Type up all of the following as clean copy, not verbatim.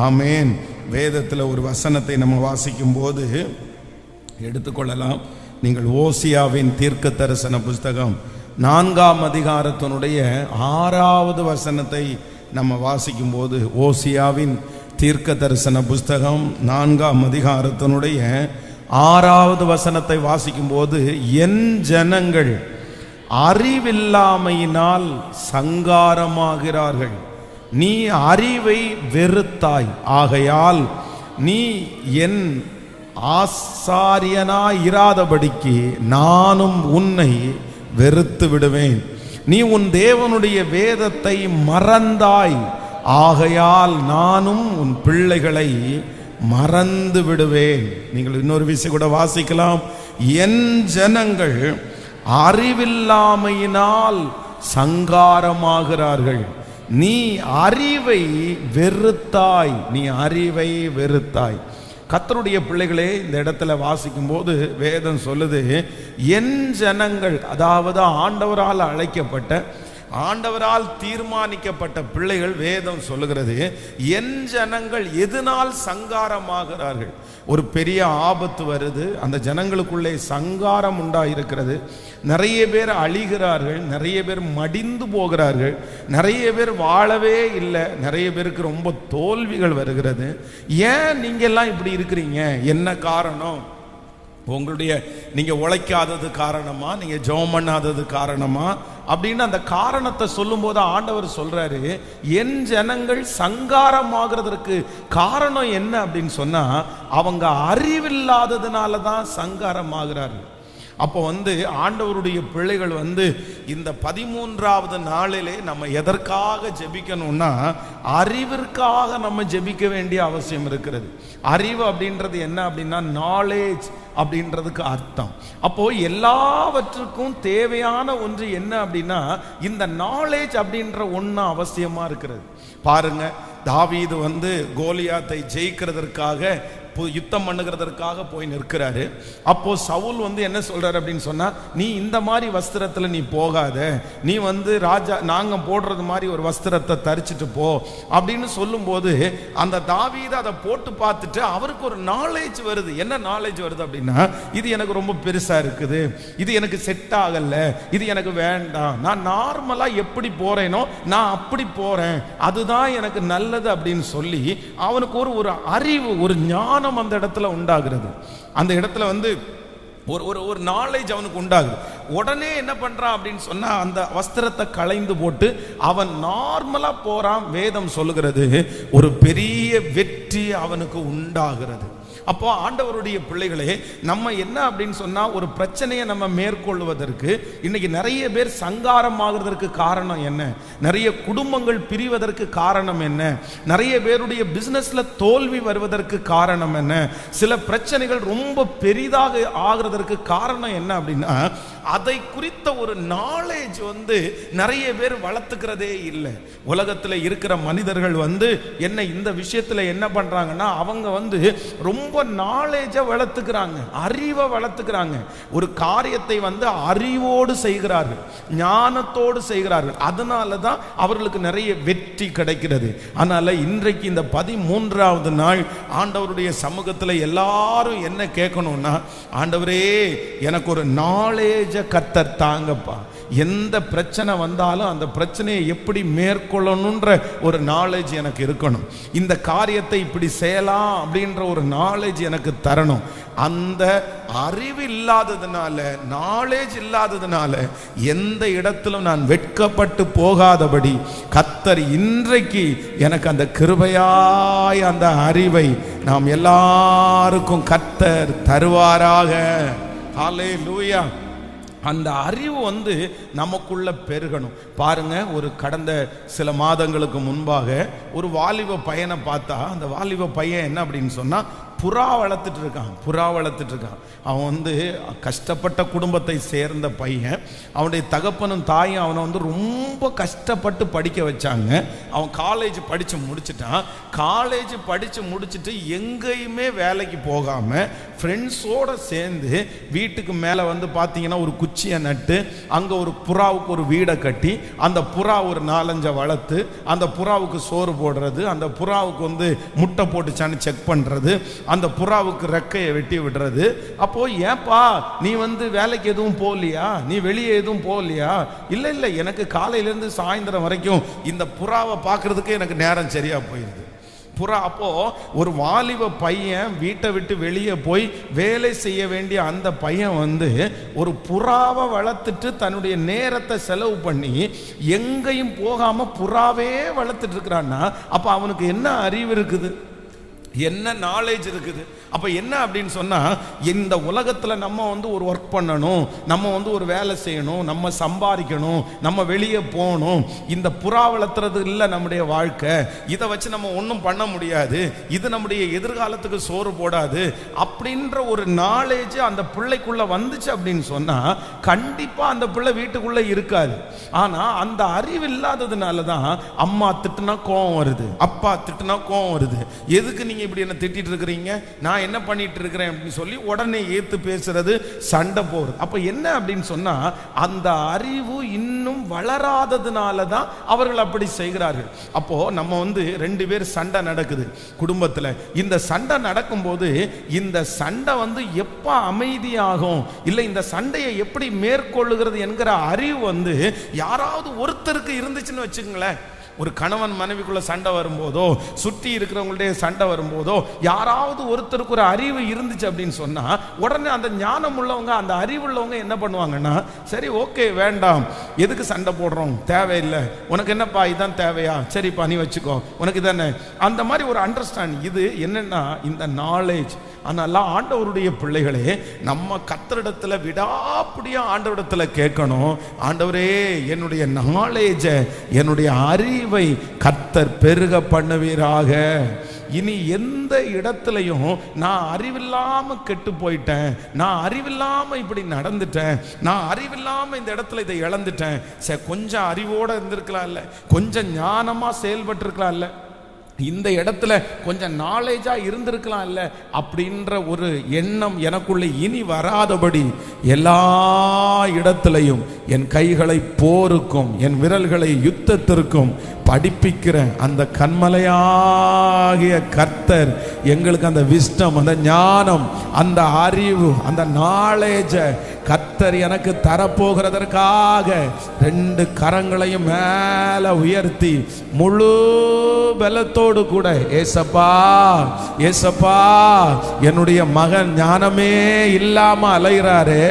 ஆமேன். வேதத்தில் ஒரு வசனத்தை நம்ம வாசிக்கும் போது எடுத்துக்கொள்ளலாம். நீங்கள் ஓசியாவின் தீர்க்க தரிசன புஸ்தகம் 4ஆம் அதிகாரத்தினுடைய 6வது வசனத்தை நம்ம வாசிக்கும் போது, ஓசியாவின் தீர்க்க தரிசன புஸ்தகம் 4ஆம் அதிகாரத்தினுடைய 6வது வசனத்தை வாசிக்கும் போது, என் ஜனங்கள் அறிவில்லாமையினால் சங்காரமாகிறார்கள், நீ அறிவை வெறுத்தாய், ஆகையால் நீ என் ஆசாரியனாயிராதபடிக்கு நானும் உன்னை வெறுத்து விடுவேன். நீ உன் தேவனுடைய வேதத்தை மறந்தாய், ஆகையால் நானும் உன் பிள்ளைகளை மறந்து விடுவேன். நீங்கள் இன்னொரு விஷயம் கூட வாசிக்கலாம். என் ஜனங்கள் அறிவில்லாமையினால் சங்காரமாகிறார்கள், நீ அறிவை வெறுத்தாய், நீ அறிவை வெறுத்தாய். கர்த்தருடைய பிள்ளைகளே, இந்த இடத்துல வாசிக்கும் போது வேதம் சொல்லுது, என் ஜனங்கள், அதாவது ஆண்டவரால் அழைக்கப்பட்ட, ஆண்டவரால் தீர்மானிக்கப்பட்ட பிள்ளைகள். வேதம் சொல்லுகிறது, என் ஜனங்கள் எதனால் சங்காரமாகிறார்கள். ஒரு பெரிய ஆபத்து வருது, அந்த ஜனங்களுக்குள்ளே சங்காரம் உண்டாயிருக்கிறது. நிறைய பேர் அழிகிறார்கள், நிறைய பேர் மடிந்து போகிறார்கள், நிறைய பேர் வாழவே இல்லை, நிறைய பேருக்கு ரொம்ப தோல்விகள் வருகிறது. ஏன் நீங்க எல்லாம் இப்படி இருக்கிறீங்க? என்ன காரணம்? உங்களுடைய நீங்க உழைக்காதது காரணமா, நீங்க ஜெபம் பண்ணாதது காரணமா அப்படின்னு அந்த காரணத்தை சொல்லும் போது ஆண்டவர் சொல்றாரு, என் ஜனங்கள் சங்காரமாகிறதுக்கு காரணம் என்ன அப்படின்னு சொன்னா, அவங்க அறிவில்லாததுனால தான் சங்காரமாகிறார்கள். அப்போ ஆண்டவருடைய பிள்ளைகள் இந்த 13வது நாளிலே நம்ம எதற்காக ஜெபிக்கணும்னா, அறிவிற்காக நம்ம ஜெபிக்க வேண்டிய அவசியம் இருக்கிறது. அறிவு அப்படின்றது என்ன அப்படின்னா, நாலேஜ் அப்படின்றதுக்கு அர்த்தம். அப்போ எல்லாவற்றுக்கும் தேவையான ஒன்று என்ன அப்படின்னா, இந்த நாலேஜ் அப்படின்ற ஒன்று அவசியமா இருக்கிறது. பாருங்க, தாவீது கோலியாத்தை ஜெயிக்கிறதற்காக யுத்தம் பண்ணுகிறதற்காக போய் நிற்கிறாரு. அப்போ சவுல் என்ன சொல்றாரு அப்படின்னு சொன்னா, நீ இந்த மாதிரி வஸ்திரத்துல நீ போகாத, நீ ராஜா நாங்க போடுறது மாதிரி ஒரு வஸ்திரத்தை தரிச்சிட்டு போ அப்படின்னு சொல்லும் போது, அந்த தாவீது அதை போட்டு பார்த்துட்டு அவருக்கு ஒரு நாலேஜ் வருது. என்ன நாலேஜ் வருது அப்படின்னா, இது எனக்கு ரொம்ப பெருசா இருக்குது, இது எனக்கு செட் ஆகல, இது எனக்கு வேண்டாம், நான் நார்மலா எப்படி போறேனோ நான் அப்படி போறேன், அதுதான் எனக்கு நல்லது அப்படின்னு சொல்லி அவனுக்கு ஒரு அறிவு, ஒரு ஞானம் அந்த இடத்துல உண்டாகிறது. அந்த இடத்துல ஒரு நாலேஜ் அவனுக்கு உண்டாகுது. உடனே என்ன பண்றான் அப்படின்னு சொன்னா, அந்த வஸ்திரத்தை களைந்து போட்டு அவன் நார்மலா போறான். வேதம் சொல்லுகிறது, ஒரு பெரிய வெற்றி அவனுக்கு உண்டாகிறது. அப்போ ஆண்டவருடைய பிள்ளைகளே, நம்ம என்ன அப்படின்னு சொன்னா, ஒரு பிரச்சனையை நம்ம மேற்கொள்வதற்கு இன்னைக்கு நிறைய பேர் சங்காரம் ஆகிறதற்கு காரணம் என்ன? நிறைய குடும்பங்கள் பிரிவதற்கு காரணம் என்ன? நிறைய பேருடைய பிசினஸ்ல தோல்வி வருவதற்கு காரணம் என்ன? சில பிரச்சனைகள் ரொம்ப பெரிதாக ஆகிறதற்கு காரணம் என்ன அப்படின்னா, அதை குறித்த ஒரு நாலேஜ் நிறைய பேர் வளர்த்துக்கிறதே இல்லை. உலகத்தில் இருக்கிற மனிதர்கள் என்ன இந்த விஷயத்துல என்ன பண்றாங்கன்னா, அவங்க ரொம்ப நாலேஜை வளர்த்துக்கிறாங்க, அறிவை வளர்த்துக்கிறாங்க. ஒரு காரியத்தை அறிவோடு செய்கிறார்கள், ஞானத்தோடு செய்கிறார்கள். அதனால தான் அவர்களுக்கு நிறைய வெற்றி கிடைக்கிறது. அதனால இன்றைக்கு இந்த 13வது நாள் ஆண்டவருடைய சமூகத்தில் எல்லாரும் என்ன கேட்கணும்னா, ஆண்டவரே எனக்கு ஒரு நாலேஜை கர்த்தர் தாங்கப்பா. எந்த பிரச்சனை வந்தாலும் அந்த பிரச்சனையை எப்படி மேற்கொள்ளணுன்ற ஒரு நாலேஜ் எனக்கு இருக்கணும். இந்த காரியத்தை இப்படி செய்யலாம் அப்படின்ற ஒரு நாலேஜ் எனக்கு தரணும். அந்த அறிவு இல்லாததுனால, நாலேஜ் இல்லாததுனால எந்த இடத்திலும் நான் வெட்கப்பட்டு போகாதபடி கர்த்தர் இன்றைக்கு எனக்கு அந்த கிருபையாய் அந்த அறிவை நாம் எல்லாருக்கும் கர்த்தர் தருவாராக. ஹல்லேலூயா. அந்த அறிவு நமக்குள்ள பெருகணும். பாருங்க, ஒரு கடந்த சில மாதங்களுக்கு முன்பாக ஒரு வாலிப பையனை பார்த்தா, அந்த வாலிப பையன் என்ன அப்படின்னு சொன்னா, புறா வளர்த்துட்டு இருக்கான். அவன் வந்து கஷ்டப்பட்ட குடும்பத்தை சேர்ந்த பையன். அவனுடைய தகப்பனும் தாயும் அவனை வந்து ரொம்ப கஷ்டப்பட்டு படிக்க வச்சாங்க. அவன் காலேஜ் படித்து முடிச்சிட்டான். காலேஜ் படித்து முடிச்சுட்டு எங்கேயுமே வேலைக்கு போகாமல் ஃப்ரெண்ட்ஸோடு சேர்ந்து வீட்டுக்கு மேலே வந்து பார்த்தீங்கன்னா ஒரு குச்சியை நட்டு அங்கே ஒரு புறாவுக்கு ஒரு வீடை கட்டி அந்த புறா ஒரு 4-5 வளர்த்து அந்த புறாவுக்கு சோறு போடுறது, அந்த புறாவுக்கு வந்து முட்டை போட்டுச்சான்னு செக் பண்ணுறது, அந்த புறாவுக்கு ரெக்கையை வெட்டி விடுறது. அப்போ ஏன்பா நீ வந்து வேலைக்கு எதுவும் போகலையா, நீ வெளியே எதுவும் போகலையா? இல்லை, எனக்கு காலையிலேருந்து சாயந்தரம் வரைக்கும் இந்த புறாவை பார்க்கறதுக்கு எனக்கு நேரம் சரியா போயிடுது. புறா. அப்போ ஒரு வாலிப பையன் வீட்டை விட்டு வெளியே போய் வேலை செய்ய வேண்டிய அந்த பையன் வந்து ஒரு புறாவை வளர்த்துட்டு தன்னுடைய நேரத்தை செலவு பண்ணி எங்கேயும் போகாம புறாவே வளர்த்துட்டு இருக்கிறான்னா அப்ப அவனுக்கு என்ன அறிவு இருக்குது, என்ன நாலேஜ் இருக்குது? அப்போ என்ன அப்படின்னு சொன்னால், இந்த உலகத்தில் நம்ம வந்து ஒரு ஒர்க் பண்ணணும், நம்ம வந்து ஒரு வேலை செய்யணும், நம்ம சம்பாதிக்கணும், நம்ம வெளியே போகணும். இந்த புறா வளர்த்துறது இல்லை நம்முடைய வாழ்க்கை. இதை வச்சு நம்ம ஒன்றும் பண்ண முடியாது, இது நம்முடைய எதிர்காலத்துக்கு சோறு போடாது அப்படின்ற ஒரு நாலேஜ் அந்த பிள்ளைக்குள்ளே வந்துச்சு அப்படின்னு சொன்னால் கண்டிப்பாக அந்த பிள்ளை வீட்டுக்குள்ளே இருக்காது. ஆனால் அந்த அறிவு இல்லாததுனால தான் அம்மா திட்டுனா கோவம் வருது, அப்பா திட்டுனா கோவம் வருது. எதுக்கு நீங்கள் இப்படி என்ன திட்டிட்டு இருக்கிறீங்க, நான் என்ன பண்ணிட்டு இருக்கிறேன் அப்படின்னு சொல்லி உடனே ஏத்து பேசுறது, சண்டை போறது. அப்ப என்ன அப்படின்னு சொன்னா அந்த அறிவு இன்னும் வளராததுனால தான் அவர்கள் அப்படி செய்கிறார்கள். அப்போ நம்ம வந்து 2 பேர் சண்டை நடக்குது குடும்பத்தில். இந்த சண்டை நடக்கும்போது இந்த சண்டை வந்து எப்ப அமைதியாகும், இல்லை இந்த சண்டையை எப்படி மேற்கொள்ளுகிறது என்கிற அறிவு வந்து யாராவது ஒருத்தருக்கு இருந்துச்சுன்னு வச்சுக்கங்களேன். ஒரு கணவன் மனைவிக்குள்ள சண்டை வரும்போதோ, சுற்றி இருக்கிறவங்களுடைய சண்டை வரும்போதோ, யாராவது ஒருத்தருக்கு ஒரு அறிவு இருந்துச்சு அப்படின்னு சொன்னா உடனே அந்த ஞானம் உள்ளவங்க, அந்த அறிவு உள்ளவங்க என்ன பண்ணுவாங்கன்னா, சரி ஓகே வேண்டாம், எதுக்கு சண்டை போடுறோம், தேவையில்லை, உனக்கு என்னப்பா இதான் தேவையா, சரிப்பா நீ வச்சுக்கோ, உனக்கு இதானே, அந்த மாதிரி ஒரு அண்டர்ஸ்டாண்டிங். இது என்னன்னா இந்த நாலேஜ். அதனால ஆண்டவருடைய பிள்ளைகளே, நம்ம கர்த்தரிடத்தில் விடாப்பிடியா ஆண்டவரிடத்தில் கேட்கணும், ஆண்டவரே என்னுடைய நாலேஜை, என்னுடைய அறிவை கர்த்தர் பெருக பண்ணுவீராக. இனி எந்த இடத்துலையும் நான் அறிவில்லாம கெட்டு போயிட்டேன், நான் அறிவில்லாம இப்படி நடந்துட்டேன், நான் அறிவில்லாம இந்த இடத்துல இதை இழந்துட்டேன், சரி கொஞ்சம் அறிவோட இருந்திருக்கலாம் இல்ல, கொஞ்சம் ஞானமா செயல்பட்டு இருக்கலாம் இல்ல, இந்த இடத்துல கொஞ்சம் நாலேஜா இருந்திருக்கலாம் இல்ல அப்படின்ற ஒரு எண்ணம் எனக்குள்ள இனி வராதபடி எல்லா இடத்திலையும் என் கைகளை போருக்கும் என் விரல்களை யுத்தத்திற்கும் படிப்பிக்கிற அந்த கண்மலையாகிய கர்த்தர் எங்களுக்கு அந்த விஸ்டம், அந்த ஞானம், அந்த அறிவு, அந்த நாலேஜை கர்த்தர் எனக்கு தரப்போகிறதற்காக 2 கரங்களையும் மேல உயர்த்தி முழு பலத்தோடு கூட, ஏசப்பா ஏசப்பா என்னுடைய மகன் ஞானமே இல்லாம அலைகிறாரே,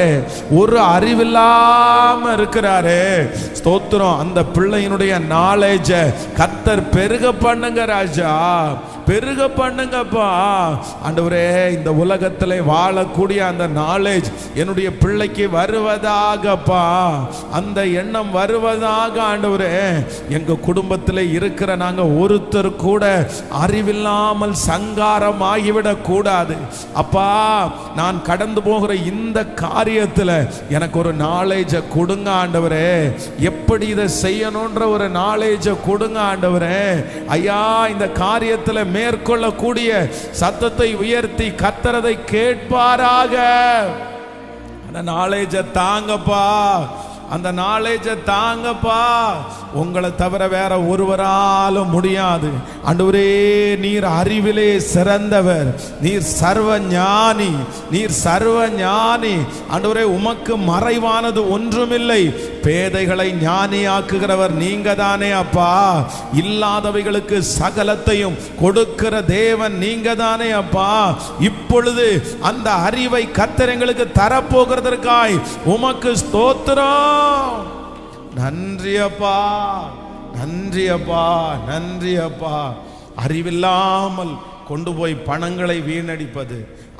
ஒரு அறிவில்லாம இருக்கிறாரே, ஸ்தோத்திரம், அந்த பிள்ளையினுடைய நாலேஜை கர்த்தர் பெருக பண்ணுங்க ராஜா, பெருக பண்ணுங்கப்பா. ஆண்டவரே இந்த உலகத்தில் வாழக்கூடிய அந்த நாலேஜ் என்னுடைய பிள்ளைக்கு வருவதாகப்பா, அந்த எண்ணம் வருவதாக. ஆண்டவரே எங்க குடும்பத்தில் இருக்கிற நாங்க ஒருத்தர் கூட அறிவில்லாமல் சங்காரம் ஆகிவிடக் கூடாது அப்பா. நான் கடந்து போகிற இந்த காரியத்தில் எனக்கு ஒரு நாலேஜை கொடுங்க ஆண்டவரே, எப்படி இதை செய்யணும்ன்ற ஒரு நாலேஜை கொடுங்க ஆண்டவரே. ஐயா இந்த காரியத்தில் மேற்கொள்ளக்கூடிய சத்தத்தை உயர்த்தி கர்த்தரதை கேட்பாராக. அந்த நாலேஜை தாங்கப்பா, அந்த நாலேஜை தாங்கப்பா. உங்களை தவிர வேற ஒருவராலும் முடியாது ஆண்டவரே. நீர் அறிவிலே சிறந்தவர், நீர் சர்வ ஞானி, நீர் சர்வ ஞானி ஆண்டவரே. உமக்கு மறைவானது ஒன்றுமில்லை. பேதைகளை ஞானியாக்குகிறவர் நீங்க தானே அப்பா. இல்லாதவைகளுக்கு சகலத்தையும் கொடுக்கிற தேவன் நீங்க தானே அப்பா. இப்பொழுது அந்த அறிவை கர்த்தர் எங்களுக்கு தரப்போகிறதற்காய் உமக்கு ஸ்தோத்திரம். நன்றி அப்பா, நன்றி அப்பா, நன்றி அப்பா. அறிவில்லாமல் கொண்டு போய் பணங்களை வீணடிப்பது,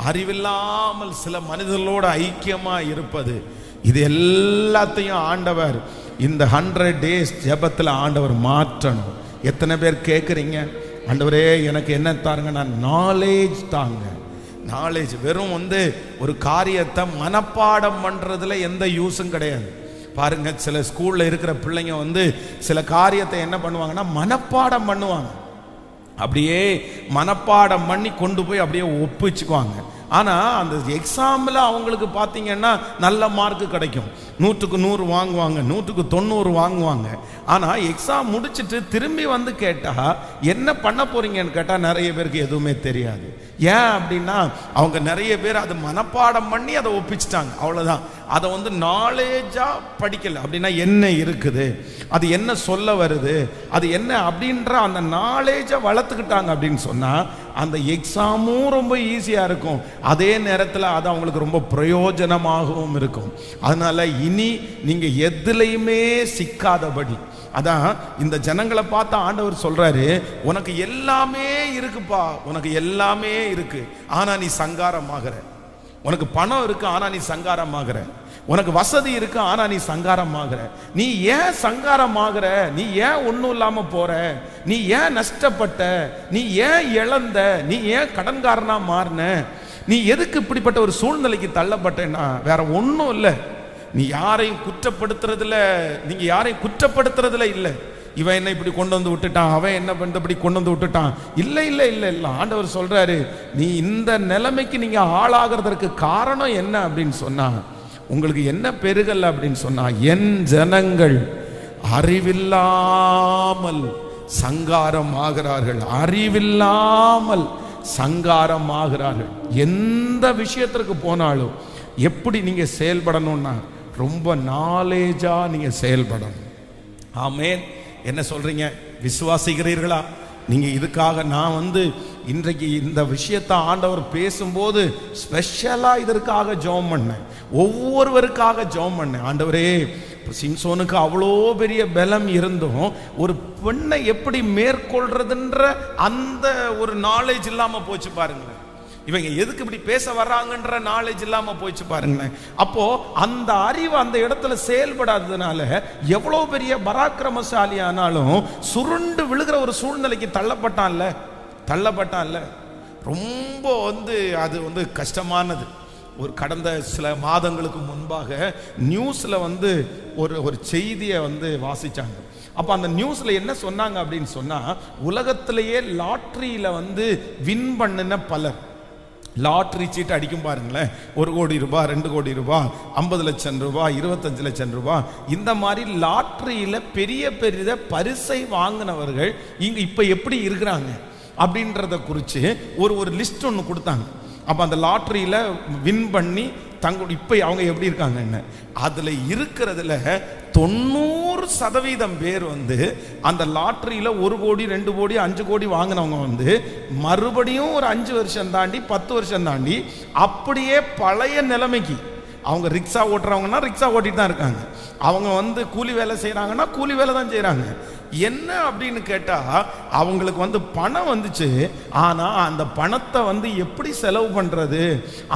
அறிவில்லாமல் சில மனிதர்களோடு ஐக்கியமா இருப்பது, இது எல்லாத்தையும் ஆண்டவர் இந்த 100 days ஜெபத்தில் ஆண்டவர் மாற்றணும். எத்தனை பேர் கேட்குறீங்க, ஆண்டவரே எனக்கு என்ன தாருங்க, நான் நாலேஜ் தாங்க, நாலேஜ். வெறும் ஒரு காரியத்தை மனப்பாடம் பண்றதுல எந்த யூஸும் கிடையாது. பாருங்க, சில ஸ்கூல்ல இருக்கிற பிள்ளைங்க சில காரியத்தை என்ன பண்ணுவாங்கன்னா மனப்பாடம் பண்ணுவாங்க. அப்படியே மனப்பாடம் பண்ணி கொண்டு போய் அப்படியே ஒப்பிச்சுக்குவாங்க. ஆனால் அந்த எக்ஸாமில் அவங்களுக்கு பார்த்தீங்கன்னா நல்ல மார்க்கு கிடைக்கும். 100க்கு 100 வாங்குவாங்க, 100க்கு 90 வாங்குவாங்க. ஆனால் எக்ஸாம் முடிச்சுட்டு திரும்பி கேட்டால் என்ன பண்ண போறீங்கன்னு கேட்டால் நிறைய பேருக்கு எதுவுமே தெரியாது. ஏன் அப்படின்னா அவங்க நிறைய பேர் அதை மனப்பாடம் பண்ணி அதை ஒப்பிச்சிட்டாங்க, அவ்வளோதான். அதை நாலேஜாக படிக்கலை. அப்படின்னா என்ன இருக்குது, அது என்ன சொல்ல வருது, அது என்ன அப்படின்ற அந்த நாலேஜை வளர்த்துக்கிட்டாங்க அப்படின்னு சொன்னால் அந்த எக்ஸாமும் ரொம்ப ஈஸியாக இருக்கும், அதே நேரத்தில் அது அவங்களுக்கு ரொம்ப பிரயோஜனமாகவும் இருக்கும். அதனால இனி நீங்க எதுலையுமே சிக்காதபடி, அதான் இந்த ஜனங்களை பார்த்து ஆண்டவர் சொல்றாரு, உனக்கு எல்லாமே இருக்குப்பா, உனக்கு எல்லாமே இருக்கு, ஆனா நீ சங்காரமாகிற. உனக்கு பணம் இருக்கு, ஆனா நீ சங்காரமாகிற. உனக்கு வசதி இருக்கு, ஆனா நீ சங்காரமாகிற. நீ ஏன் சங்காரமாகிற? நீ ஏன் ஒன்றும் இல்லாம போற? நீ ஏன் நஷ்டப்பட்ட? நீ ஏன் இழந்த? நீ ஏன் கடன்காரனா மாறின? நீ எதுக்கு இப்படிப்பட்ட ஒரு சூழ்நிலைக்கு தள்ளப்பட்டேன்னா வேற ஒன்றும் இல்லை. நீ யாரையும் குற்றப்படுத்துறதுல, நீங்க யாரையும் குற்றப்படுத்துறதுல இல்லை. இவன் என்ன இப்படி கொண்டு வந்து விட்டுட்டான், அவன் என்ன இப்படி கொண்டு வந்து விட்டுட்டான், இல்லை இல்லை இல்லை இல்லை. ஆண்டவர் சொல்றாரு, நீ இந்த நிலைமைக்கு நீங்க ஆளாகிறதுக்கு காரணம் என்ன அப்படின்னு சொன்னா, உங்களுக்கு என்ன பெருகல் அப்படின்னு சொன்னா, என் ஜனங்கள் அறிவில்லாமல் சங்காரம் ஆகிறார்கள், அறிவில்லாமல் சங்காரம் ஆகிறார்கள். எந்த விஷயத்திற்கு போனாலும் எப்படி நீங்க செயல்படணும்னா ரொம்ப நாலேஜா நீங்க செயல்படணும். ஆமென். என்ன சொல்றீங்க, விசுவாசிக்கிறீர்களா? நீங்க இதுக்காக நான் இன்றைக்கு இந்த விஷயத்தை ஆண்டவர் பேசும்போது ஸ்பெஷலா இதற்காக ஜெபம் பண்ணேன், ஒவ்வொருவருக்காக ஜெபம் பண்ணேன். ஆண்டவரே, சிம்சோனுக்கு அவ்வளோ பெரிய பலம் இருந்தும் ஒரு பெண்ணை எப்படி மேற்கொள்றதுன்ற அந்த ஒரு நாலேஜ் இல்லாம போச்சு பாருங்களேன். இவங்க எதுக்கு இப்படி பேச வர்றாங்கன்ற நாலேஜ் இல்லாம போச்சு பாருங்களேன். அப்போ அந்த அறிவு அந்த இடத்துல செயல்படாததுனால எவ்வளவு பெரிய பராக்கிரமசாலி ஆனாலும் சுருண்டு விழுகிற ஒரு சூழ்நிலைக்கு தள்ளப்பட்டான்ல. ரொம்ப அது கஷ்டமானது. ஒரு கடந்த சில மாதங்களுக்கு முன்பாக நியூஸ்ல ஒரு செய்தியை வாசிச்சாங்க. அப்ப அந்த நியூஸ்ல என்ன சொன்னாங்க அப்படின்னு சொன்னா, உலகத்திலேயே லாட்டரியில வின் பண்ணின பலர், லாட்டரி சீட்டு அடிக்கும் பாருங்களேன், 1 கோடி ரூபாய், 2 கோடி ரூபாய், 50 லட்சம் ரூபாய், 25 லட்சம் ரூபாய், இந்த மாதிரி லாட்டரியில பெரிய பெரிய பரிசை வாங்கினவர்கள் இங்க இப்ப எப்படி இருக்கிறாங்க அப்படின்றத குறித்து ஒரு லிஸ்ட் ஒன்று கொடுத்தாங்க. அப்போ அந்த லாட்டரியில் வின் பண்ணி இப்ப அவங்க எப்படி இருக்காங்க என்ன, அதுல இருக்கிறதுல 90% பேர் அந்த லாட்டரியில 1 கோடி 2 கோடி 5 கோடி வாங்கினவங்க மறுபடியும் ஒரு 5 வருஷம் தாண்டி 10 வருஷம் தாண்டி அப்படியே பழைய நிலைமைக்கு, அவங்க ரிக்ஷா ஓட்டுறவங்கன்னா ரிக்ஷா ஓட்டிட்டு தான் இருக்காங்க, அவங்க கூலி வேலை செய்யறாங்கன்னா கூலி வேலை தான் செய்யறாங்க. என்ன அப்படின்னு கேட்டா, அவங்களுக்கு பணம் வந்துச்சு, ஆனா அந்த பணத்தை எப்படி செலவு பண்றது,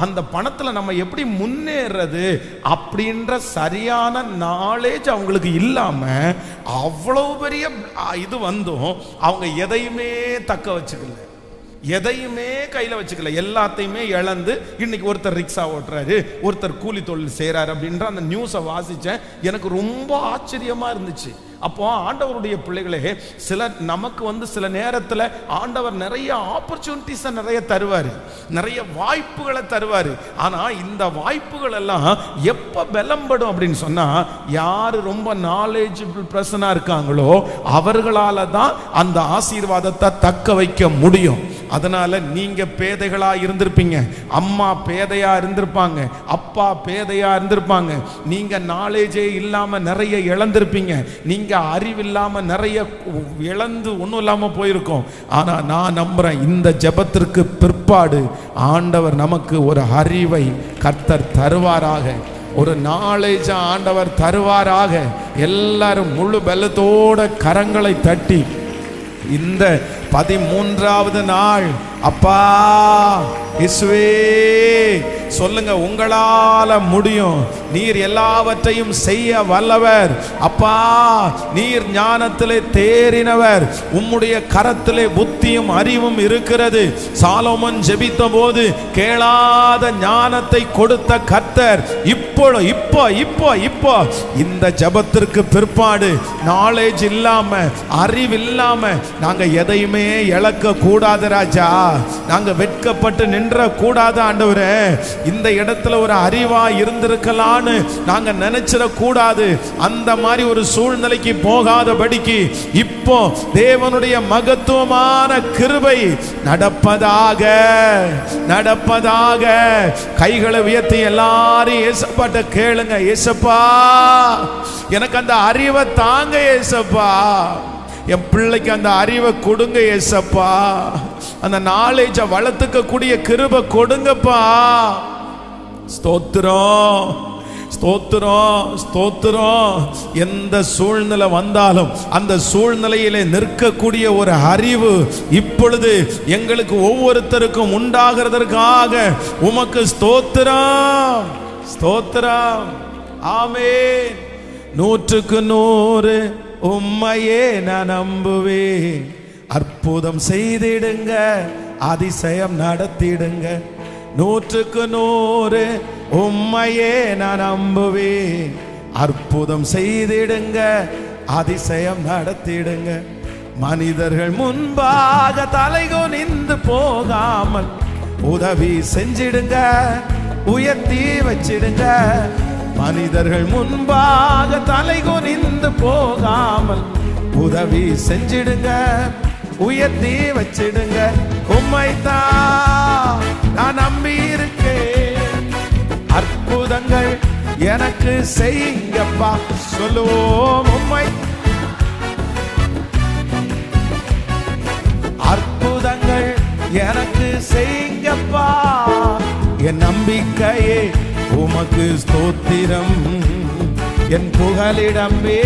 அந்த பணத்துல நம்ம எப்படி முன்னேறது அப்படின்ற சரியான நாலேஜ் அவங்களுக்கு இல்லாம அவ்வளவு பெரிய இது அவங்க எதையுமே தக்க வச்சுக்கல, எதையுமே கையில வச்சுக்கல, எல்லாத்தையுமே இழந்து இன்னைக்கு ஒருத்தர் ரிக்ஷா ஓட்டுறாரு, ஒருத்தர் கூலி தொழில் செய்யறாரு அப்படின்ற அந்த நியூஸை வாசிச்சேன். எனக்கு ரொம்ப ஆச்சரியமா இருந்துச்சு. அப்போ ஆண்டவருடைய பிள்ளைகளே, நமக்கு சில நேரத்தில் ஆண்டவர் நிறைய ஆப்பர்ச்சுனிட்டிஸை நிறைய தருவாரு, நிறைய வாய்ப்புகளை தருவாரு. ஆனா இந்த வாய்ப்புகள் எல்லாம் எப்ப பலம்படும் அப்படின்னு சொன்னா, யாரு ரொம்ப நாலேஜபிள் பர்சனா இருக்காங்களோ அவர்களால தான் அந்த ஆசீர்வாதத்தை தக்க வைக்க முடியும். அதனால நீங்க பேதைகளா இருந்திருப்பீங்க, அம்மா பேதையா இருந்திருப்பாங்க, அப்பா பேதையா இருந்திருப்பாங்க, நீங்க நாலேஜே இல்லாம நிறைய இழந்திருப்பீங்க, நீங்க அறிவில்லாம நிறைய இழந்து ஒன்றும் இல்லாம போயிருக்கோம். ஆனா நான் நம்புறேன், இந்த ஜெபத்திற்கு பிற்பாடு ஆண்டவர் நமக்கு ஒரு அறிவை கர்த்தர் தருவாராக, ஒரு நாலேஜ் ஆண்டவர் தருவாராக. எல்லாரும் முழு பலத்தோட கரங்களை தட்டி இந்த 13வது நாள் அப்பா இயேசுவே சொல்லுங்க, உங்களால முடியும், நீர் எல்லாவற்றையும் செய்ய வல்லவர். அப்பா நீர் ஞானத்திலே தேறினவர், உம்முடைய கரத்திலே புத்தியும் அறிவும் இருக்கிறது. சாலோமன் ஜெபித்த போது கேளாத ஞானத்தை கொடுத்த கர்த்தர் இப்போ இந்த ஜெபத்திற்கு பிற்பாடு நாலேஜ் இல்லாம அறிவு இல்லாம நாங்க எதையுமே இழக்க கூடாது ராஜா. நாங்க வெட்கப்பட்டு நின்ற கூடாது ஆண்டவரே. இந்த இடத்துல ஒரு அறிவா இருந்திருக்கலான்னு நாங்க நினைச்சிட கூடாது. அந்த மாதிரி ஒரு சூழ்நிலைக்கு போகாதபடிக்கு இப்போ தேவனுடைய மகத்துவமான கிருபை நடப்பதாக. கைகளை உயர்த்தி எல்லாரும் ஏசப்பாட்ட கேளுங்க. ஏசப்பா எனக்கு அந்த அறிவை தாங்க ஏசப்பா, என் பிள்ளைக்கு அந்த அறிவை கொடுங்க ஏசப்பா, அந்த நாலேஜ வளர்த்துக்க கூடிய கிருபை கொடுங்கப்பா. ஸ்தோத்திரம் ஸ்தோத்திரம் ஸ்தோத்திரம். எந்த சூழ்நிலை வந்தாலும் அந்த சூழ்நிலையிலே நிற்கக்கூடிய ஒரு அறிவு இப்பொழுது எங்களுக்கு ஒவ்வொருத்தருக்கும் உண்டாகிறதற்காக உமக்கு ஸ்தோத்திரம் ஸ்தோத்திரம். ஆமென். 100க்கு 100 உம்மையே நான் நம்புவேன். அற்புதம் செய்திடுங்க, அதிசயம் நடத்திடுங்க. 100க்கு 100 உம்மையே நான் நம்புவேன். அற்புதம் செய்திடுங்க, அதிசயம் நடத்திடுங்க. மனிதர்கள் முன்பாக தலைகுனிந்து போகாமல் உதவி செஞ்சிடுங்க, உயர்த்தி வச்சிடுங்க. மனிதர்கள் முன்பாக தலைகுனிந்து போகாமல் உதவி செஞ்சிடுங்க, உயர்த்தி வச்சிடுங்க. உம்மைத்தான் நான் நம்பி இருக்கேன். அற்புதங்கள் எனக்கு செய்யுங்கப்பா. சொல்லுவோம், உம்மை அற்புதங்கள் எனக்கு செய்யுங்கப்பா. என் நம்பிக்கையே உமக்கு ஸ்தோத்திரம், என் புகலிடமே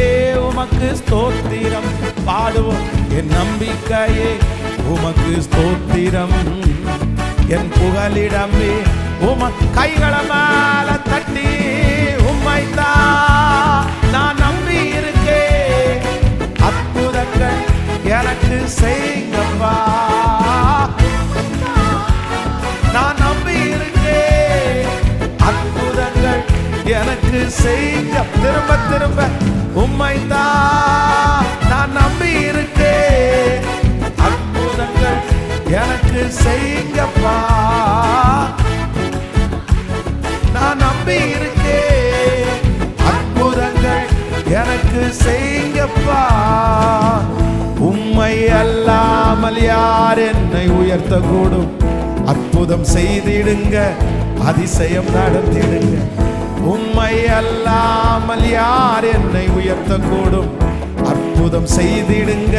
உமக்கு ஸ்தோத்திரம். பாடுவோம். என் நம்பிக்கையே உமக்கு ஸ்தோத்திரம், என் புகலிடமே கைகளை மேல தட்டி உம்மைத்தான் நான் நம்பி இருக்கேன். அற்புதங்கள் எனக்கு செய்யுங்கப்பா. நான் நம்பி இருக்கேன். அற்புதங்கள் எனக்கு செய்யுங்க. திரும்ப திரும்ப உம்மைத்தான் நான் நம்பி இருக்கேன். அற்புதங்கள் எனக்கு செய்யுங்கப்பா. நான் நம்பி இருக்கேன். அற்புதங்கள் எனக்கு செய்யுங்கப்பா. உம்மை அல்லாமல் யார் என்னை உயர்த்தக்கூடும்? அற்புதம் செய்திடுங்க, அதிசயம் நடத்திடுங்க. உம்மை அல்லாமல் யார் என்னை உயர்த்தக்கூடும்? அற்புதம் செய்திடுங்க,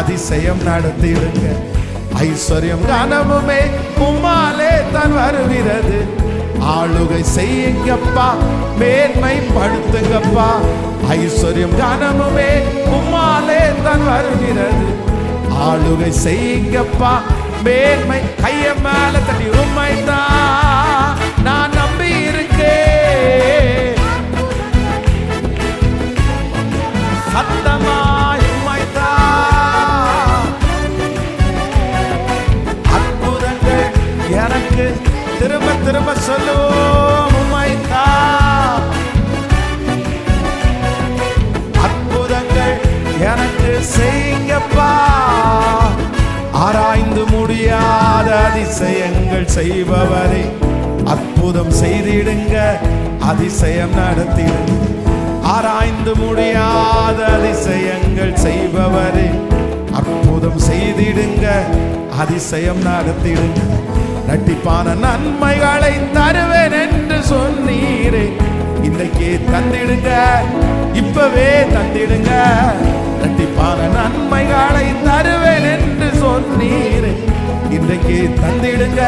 அதிசயம் நடத்திடுங்க. ஐஸ்வர்யம் கனமுமே உம்மாலே தான் வருகிறது. ஆளுகை செய்யுங்கப்பா, மேன்மைப்படுத்துங்கப்பா. ஐஸ்வர்யம் கனமுமே உம்மாலே தான் வருகிறது. ஆளுகை செய்யுங்கப்பா, மேன்மை. கைய மேல தட்டி உம்மைத்தான் நான் நம்பி இருக்கேன். சத்தமாய் உம்மைத்தான். அற்புதங்கள் எனக்கு திரும்ப திரும்ப சொல்லுவோம். உம்மைத்தான். அற்புதங்கள் எனக்கு செய்யுங்கப்பா. ஆராய்ந்து முடியாத அதிசயங்கள் செய்பவரே, அற்புதம் செய்திடுங்க, அதிசயம் நடத்திடுங்க. ஆராய்ந்து முடியாத அதிசயங்கள் செய்பவரே, அற்புதம் செய்திடுங்க, அதிசயம் நடத்திடுங்க. இரட்டிப்பான நன்மைகளை தருவேன் என்று சொன்னீரே, இன்றைக்கே தந்திடுங்க, இப்பவே தந்திடுங்க. இரட்டிப்பான நன்மைகளை தருவேன் என்று சொன்னீரே, இன்றைக்கு தந்திடுங்க,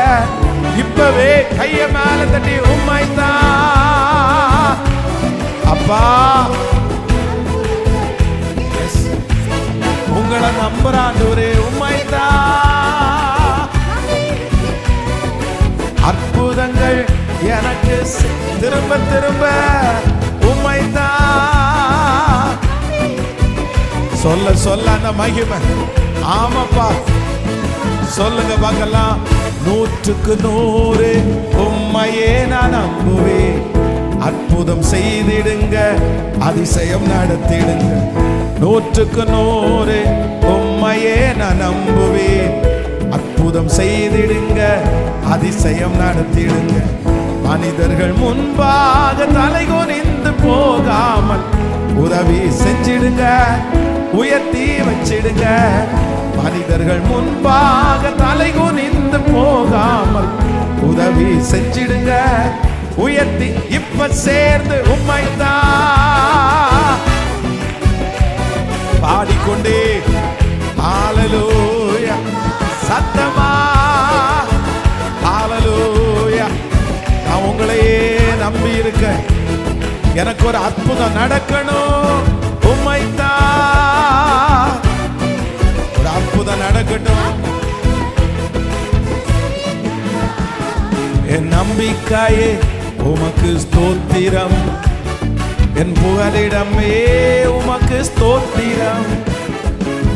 இப்பவே. கைய மேல தட்டி உம்மைத்தான் அப்பா. உங்களை நம்புறாண்டவரே, உம்மைத்தான். அற்புதங்கள் எனக்கு திரும்ப திரும்ப உம்மைத்தான். சொல்ல சொல்ல அந்த மகிமை. ஆமாப்பா, சொல்லுங்க பார்க்கலாம். 100க்கு 100 உம்மையே நான் நம்புவேன். அற்புதம் செய்திடுங்க, அதிசயம் நடத்திடுங்க. 100க்கு 100 உம்மையே நான் நம்புவேன். அற்புதம் செய்திடுங்க, அதிசயம் நடத்திடுங்க. மனிதர்கள் முன்பாக தலைகுனிந்து போகாமல் உதவி செஞ்சிடுங்க, உயர்த்தி வச்சிடுங்க. மனிதர்கள் முன்பாக தலைகுனிந்து போகாமல் உதவி செஞ்சிடுங்க, உயர்த்தி. இப்ப சேர்ந்து உம்மைத்தான் பாடிக்கொண்டே ஹல்லேலூயா சத்தமா ஹல்லேலூயா. நான் உங்களையே நம்பி இருக்க, எனக்கு ஒரு அற்புதம் நடக்கணும். உம்மைத்தான் ஒரு அற்புதம் நடக்கட்டும். என் நம்பிக்கையே உமக்கு ஸ்தோத்திரம், என் புகலிடமே உமக்கு ஸ்தோத்திரம்.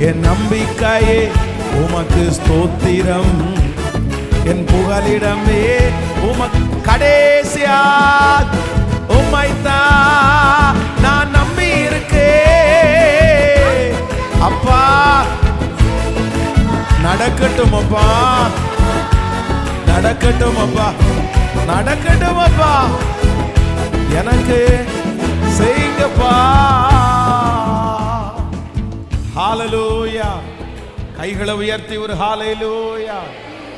என் நம்பிக்கையே உமக்கு ஸ்தோத்திரம், என் புகலிடமே உமக்கு. கடைசியா உம்மைத்தான் நான் நம்பி இருக்கேன். அப்பா நடக்கட்டும் அப்பா, நடக்கட்டும் அப்பா, நடக்கட்டும் அப்பா, எனக்கு செய்யுங்கப்பா. ஹல்லேலூயா. கைகளை உயர்த்தி ஒரு ஹல்லேலூயா.